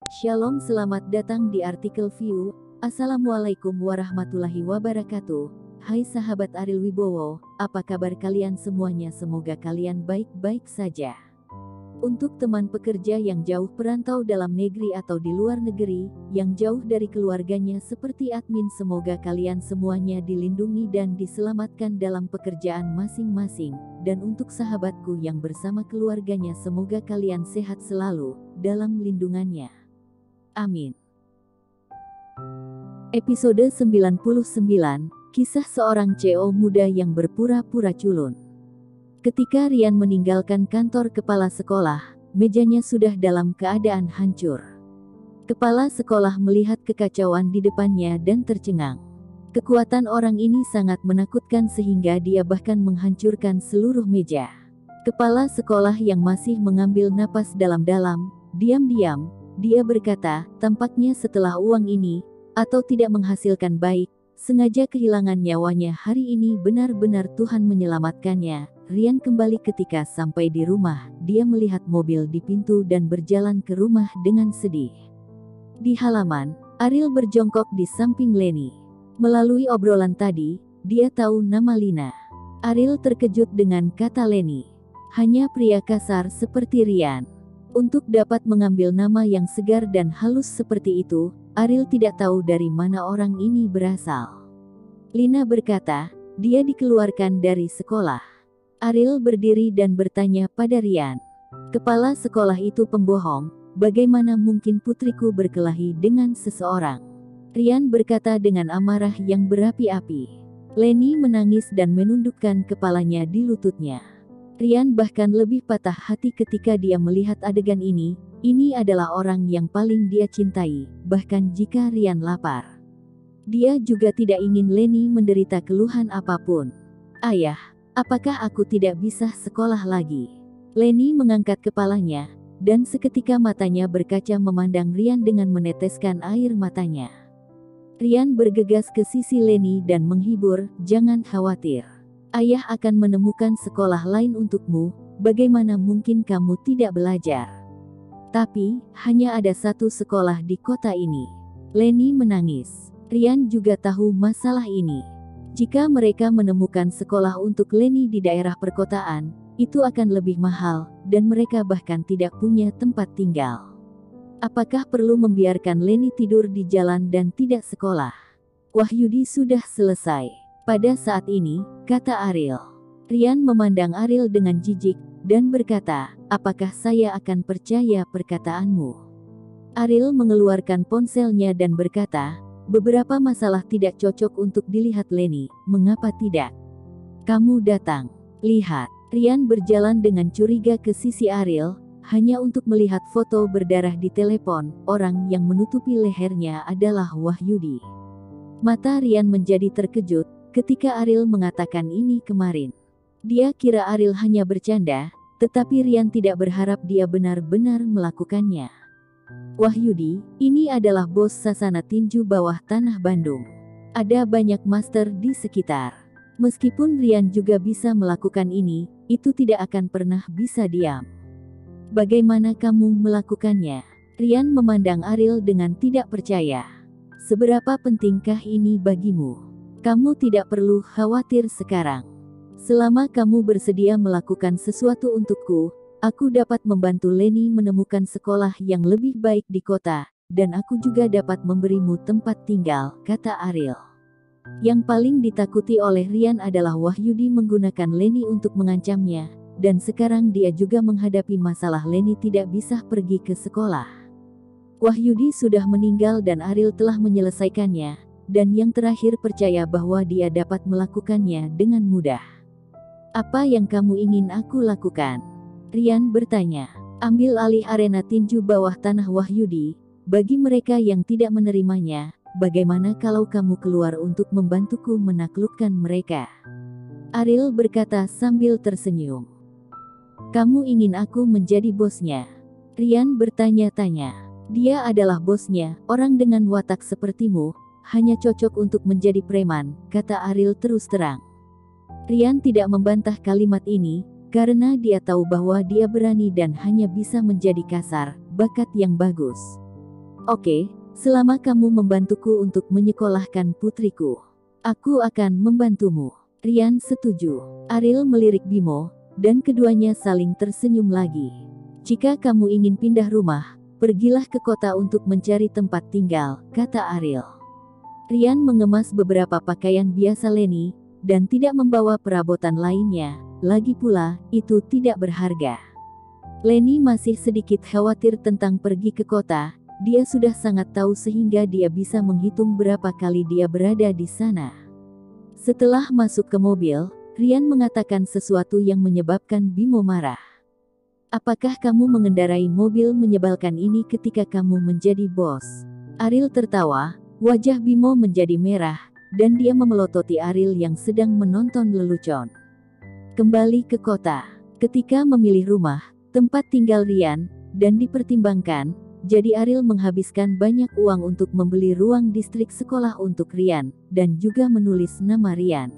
Shalom, selamat datang di artikel View. Assalamualaikum warahmatullahi wabarakatuh. Hai sahabat Ariel Wibowo, apa kabar kalian semuanya? Semoga kalian baik-baik saja. Untuk teman pekerja yang jauh perantau dalam negeri atau di luar negeri, yang jauh dari keluarganya seperti admin, semoga kalian semuanya dilindungi dan diselamatkan dalam pekerjaan masing-masing. Dan untuk sahabatku yang bersama keluarganya, semoga kalian sehat selalu dalam lindungannya. Amin. Episode 99, kisah seorang CEO muda yang berpura-pura culun. Ketika Rian meninggalkan kantor kepala sekolah, mejanya sudah dalam keadaan hancur. Kepala sekolah melihat kekacauan di depannya dan tercengang. Kekuatan orang ini sangat menakutkan sehingga dia bahkan menghancurkan seluruh meja. Kepala sekolah yang masih mengambil napas dalam-dalam, diam-diam, dia berkata, tampaknya setelah uang ini, atau tidak menghasilkan baik, sengaja kehilangan nyawanya hari ini, benar-benar Tuhan menyelamatkannya. Rian kembali ketika sampai di rumah, dia melihat mobil di pintu dan berjalan ke rumah dengan sedih. Di halaman, Ariel berjongkok di samping Leni. Melalui obrolan tadi, dia tahu nama Lina. Ariel terkejut dengan kata Leni. Hanya pria kasar seperti Rian. Untuk dapat mengambil nama yang segar dan halus seperti itu, Ariel tidak tahu dari mana orang ini berasal. Lina berkata, dia dikeluarkan dari sekolah. Ariel berdiri dan bertanya pada Rian. Kepala sekolah itu pembohong, bagaimana mungkin putriku berkelahi dengan seseorang? Rian berkata dengan amarah yang berapi-api. Leni menangis dan menundukkan kepalanya di lututnya. Rian bahkan lebih patah hati ketika dia melihat adegan ini. Ini adalah orang yang paling dia cintai, bahkan jika Rian lapar. Dia juga tidak ingin Leni menderita keluhan apapun. Ayah, apakah aku tidak bisa sekolah lagi? Leni mengangkat kepalanya, dan seketika matanya berkaca memandang Rian dengan meneteskan air matanya. Rian bergegas ke sisi Leni dan menghibur, jangan khawatir. Ayah akan menemukan sekolah lain untukmu, bagaimana mungkin kamu tidak belajar? Tapi, hanya ada satu sekolah di kota ini. Leni menangis. Rian juga tahu masalah ini. Jika mereka menemukan sekolah untuk Leni di daerah perkotaan, itu akan lebih mahal, dan mereka bahkan tidak punya tempat tinggal. Apakah perlu membiarkan Leni tidur di jalan dan tidak sekolah? Wahyudi sudah selesai. Pada saat ini, kata Ariel. Rian memandang Ariel dengan jijik, dan berkata, apakah saya akan percaya perkataanmu? Ariel mengeluarkan ponselnya dan berkata, beberapa masalah tidak cocok untuk dilihat Leni, mengapa tidak? Kamu datang. Lihat. Rian berjalan dengan curiga ke sisi Ariel, hanya untuk melihat foto berdarah di telepon. Orang yang menutupi lehernya adalah Wahyudi. Mata Rian menjadi terkejut ketika Ariel mengatakan ini kemarin. Dia kira Ariel hanya bercanda, tetapi Rian tidak berharap dia benar-benar melakukannya. Wahyudi, ini adalah bos Sasana Tinju Bawah Tanah Bandung. Ada banyak master di sekitar. Meskipun Rian juga bisa melakukan ini, itu tidak akan pernah bisa diam. Bagaimana kamu melakukannya? Rian memandang Ariel dengan tidak percaya. Seberapa pentingkah ini bagimu? Kamu tidak perlu khawatir sekarang. Selama kamu bersedia melakukan sesuatu untukku, aku dapat membantu Leni menemukan sekolah yang lebih baik di kota, dan aku juga dapat memberimu tempat tinggal, kata Ariel. Yang paling ditakuti oleh Rian adalah Wahyudi menggunakan Leni untuk mengancamnya, dan sekarang dia juga menghadapi masalah Leni tidak bisa pergi ke sekolah. Wahyudi sudah meninggal dan Ariel telah menyelesaikannya, dan yang terakhir percaya bahwa dia dapat melakukannya dengan mudah. Apa yang kamu ingin aku lakukan? Rian bertanya. Ambil alih arena tinju bawah tanah Wahyudi. Bagi mereka yang tidak menerimanya, bagaimana kalau kamu keluar untuk membantuku menaklukkan mereka? Ariel berkata sambil tersenyum. Kamu ingin aku menjadi bosnya? Rian bertanya-tanya. Dia adalah bosnya, orang dengan watak sepertimu hanya cocok untuk menjadi preman, kata Ariel terus terang. Rian tidak membantah kalimat ini, karena dia tahu bahwa dia berani dan hanya bisa menjadi kasar, bakat yang bagus. Oke, selama kamu membantuku untuk menyekolahkan putriku, aku akan membantumu. Rian setuju. Ariel melirik Bimo, dan keduanya saling tersenyum lagi. Jika kamu ingin pindah rumah, pergilah ke kota untuk mencari tempat tinggal, kata Ariel. Rian mengemas beberapa pakaian biasa Leni, dan tidak membawa perabotan lainnya. Lagi pula, itu tidak berharga. Leni masih sedikit khawatir tentang pergi ke kota. Dia sudah sangat tahu sehingga dia bisa menghitung berapa kali dia berada di sana. Setelah masuk ke mobil, Rian mengatakan sesuatu yang menyebabkan Bimo marah. Apakah kamu mengendarai mobil menyebalkan ini ketika kamu menjadi bos? Ariel tertawa, wajah Bimo menjadi merah, dan dia memelototi Ariel yang sedang menonton lelucon. Kembali ke kota. Ketika memilih rumah, tempat tinggal Rian, dan dipertimbangkan, jadi Ariel menghabiskan banyak uang untuk membeli ruang distrik sekolah untuk Rian, dan juga menulis nama Rian.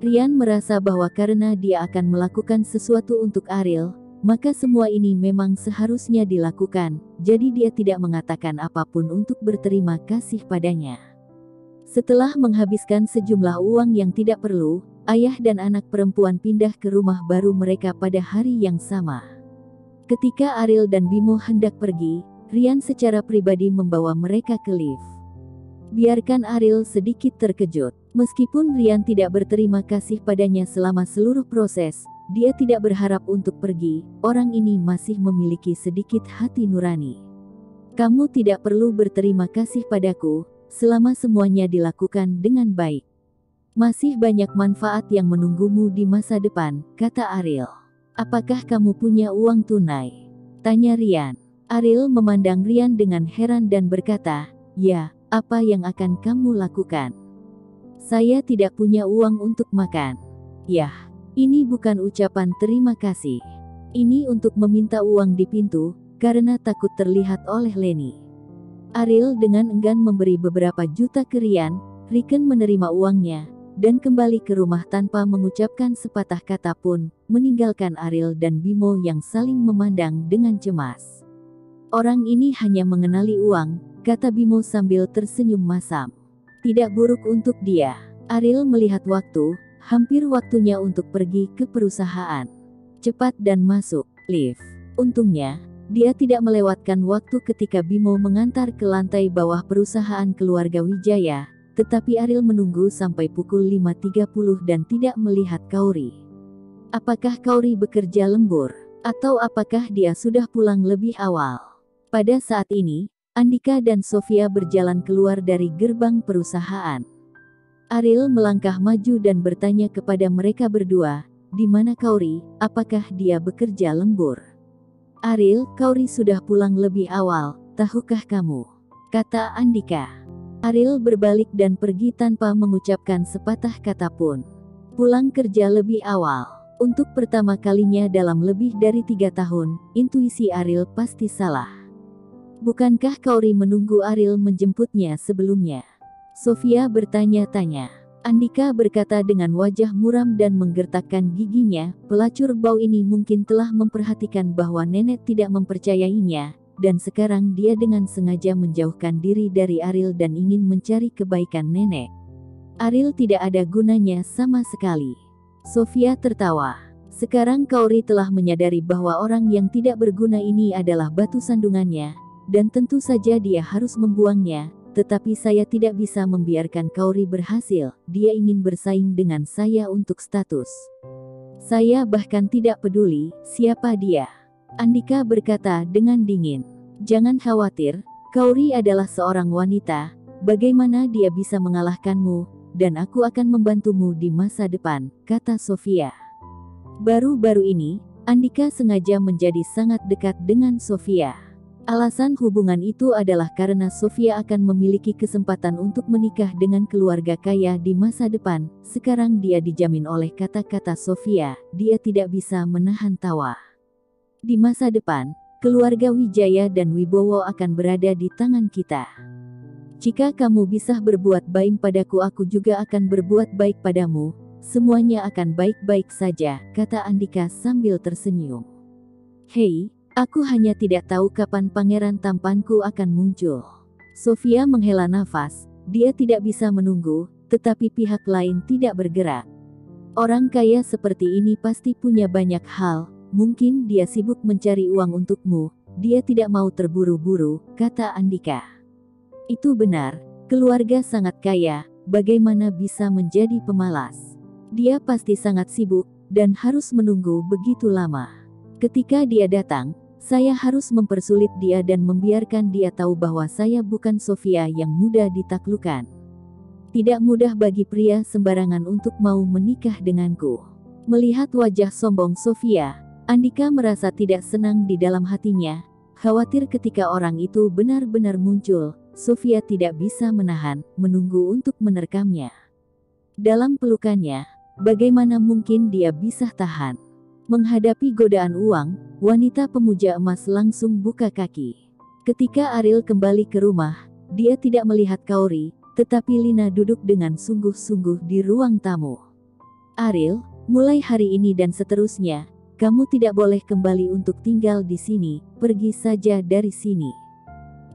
Rian merasa bahwa karena dia akan melakukan sesuatu untuk Ariel, maka semua ini memang seharusnya dilakukan, jadi dia tidak mengatakan apapun untuk berterima kasih padanya. Setelah menghabiskan sejumlah uang yang tidak perlu, ayah dan anak perempuan pindah ke rumah baru mereka pada hari yang sama. Ketika Ariel dan Bimo hendak pergi, Rian secara pribadi membawa mereka ke lift. Biarkan Ariel sedikit terkejut. Meskipun Rian tidak berterima kasih padanya selama seluruh proses, dia tidak berharap untuk pergi. Orang ini masih memiliki sedikit hati nurani. Kamu tidak perlu berterima kasih padaku, selama semuanya dilakukan dengan baik. Masih banyak manfaat yang menunggumu di masa depan, kata Ariel. Apakah kamu punya uang tunai? Tanya Rian. Ariel memandang Rian dengan heran dan berkata, ya, apa yang akan kamu lakukan? Saya tidak punya uang untuk makan. Yah, ini bukan ucapan terima kasih. Ini untuk meminta uang di pintu, karena takut terlihat oleh Leni. Ariel dengan enggan memberi beberapa juta ke Rian. Riken menerima uangnya, dan kembali ke rumah tanpa mengucapkan sepatah kata pun, meninggalkan Ariel dan Bimo yang saling memandang dengan cemas. Orang ini hanya mengenali uang, kata Bimo sambil tersenyum masam. Tidak buruk untuk dia. Ariel melihat waktu, hampir waktunya untuk pergi ke perusahaan. Cepat dan masuk lift. Untungnya, dia tidak melewatkan waktu ketika Bimo mengantar ke lantai bawah perusahaan keluarga Wijaya, tetapi Ariel menunggu sampai pukul 5.30 dan tidak melihat Kauri. Apakah Kauri bekerja lembur? Atau apakah dia sudah pulang lebih awal? Pada saat ini, Andika dan Sofia berjalan keluar dari gerbang perusahaan. Ariel melangkah maju dan bertanya kepada mereka berdua, di mana Kauri, apakah dia bekerja lembur? Ariel, Kauri sudah pulang lebih awal, tahukah kamu? Kata Andika. Ariel berbalik dan pergi tanpa mengucapkan sepatah kata pun. Pulang kerja lebih awal. Untuk pertama kalinya dalam lebih dari 3 tahun, intuisi Ariel pasti salah. Bukankah Kauri menunggu Ariel menjemputnya sebelumnya? Sofia bertanya-tanya. Andika berkata dengan wajah muram dan menggertakkan giginya, pelacur bau ini mungkin telah memperhatikan bahwa nenek tidak mempercayainya, dan sekarang dia dengan sengaja menjauhkan diri dari Ariel dan ingin mencari kebaikan nenek. Ariel tidak ada gunanya sama sekali. Sofia tertawa. Sekarang Kauri telah menyadari bahwa orang yang tidak berguna ini adalah batu sandungannya, dan tentu saja dia harus membuangnya, tetapi saya tidak bisa membiarkan Kauri berhasil. Dia ingin bersaing dengan saya untuk status. Saya bahkan tidak peduli siapa dia. Andika berkata dengan dingin. Jangan khawatir, Kauri adalah seorang wanita. Bagaimana dia bisa mengalahkanmu, dan aku akan membantumu di masa depan, kata Sofia. Baru-baru ini, Andika sengaja menjadi sangat dekat dengan Sofia. Alasan hubungan itu adalah karena Sofia akan memiliki kesempatan untuk menikah dengan keluarga kaya di masa depan. Sekarang dia dijamin oleh kata-kata Sofia, dia tidak bisa menahan tawa. Di masa depan, keluarga Wijaya dan Wibowo akan berada di tangan kita. Jika kamu bisa berbuat baik padaku, aku juga akan berbuat baik padamu. Semuanya akan baik-baik saja, kata Andika sambil tersenyum. Hei, Aku hanya tidak tahu kapan pangeran tampanku akan muncul. Sofia menghela nafas, dia tidak bisa menunggu, tetapi pihak lain tidak bergerak. Orang kaya seperti ini pasti punya banyak hal, mungkin dia sibuk mencari uang untukmu, dia tidak mau terburu-buru, kata Andika. Itu benar, keluarga sangat kaya, bagaimana bisa menjadi pemalas? Dia pasti sangat sibuk, dan harus menunggu begitu lama. Ketika dia datang, saya harus mempersulit dia dan membiarkan dia tahu bahwa saya bukan Sofia yang mudah ditaklukkan. Tidak mudah bagi pria sembarangan untuk mau menikah denganku. Melihat wajah sombong Sofia, Andika merasa tidak senang di dalam hatinya, khawatir ketika orang itu benar-benar muncul, Sofia tidak bisa menahan, menunggu untuk menerkamnya. Dalam pelukannya, bagaimana mungkin dia bisa tahan? Menghadapi godaan uang, wanita pemuja emas langsung buka kaki. Ketika Ariel kembali ke rumah, dia tidak melihat Kaori, tetapi Lina duduk dengan sungguh-sungguh di ruang tamu. Ariel, mulai hari ini dan seterusnya, kamu tidak boleh kembali untuk tinggal di sini, pergi saja dari sini.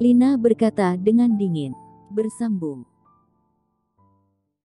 Lina berkata dengan dingin. Bersambung.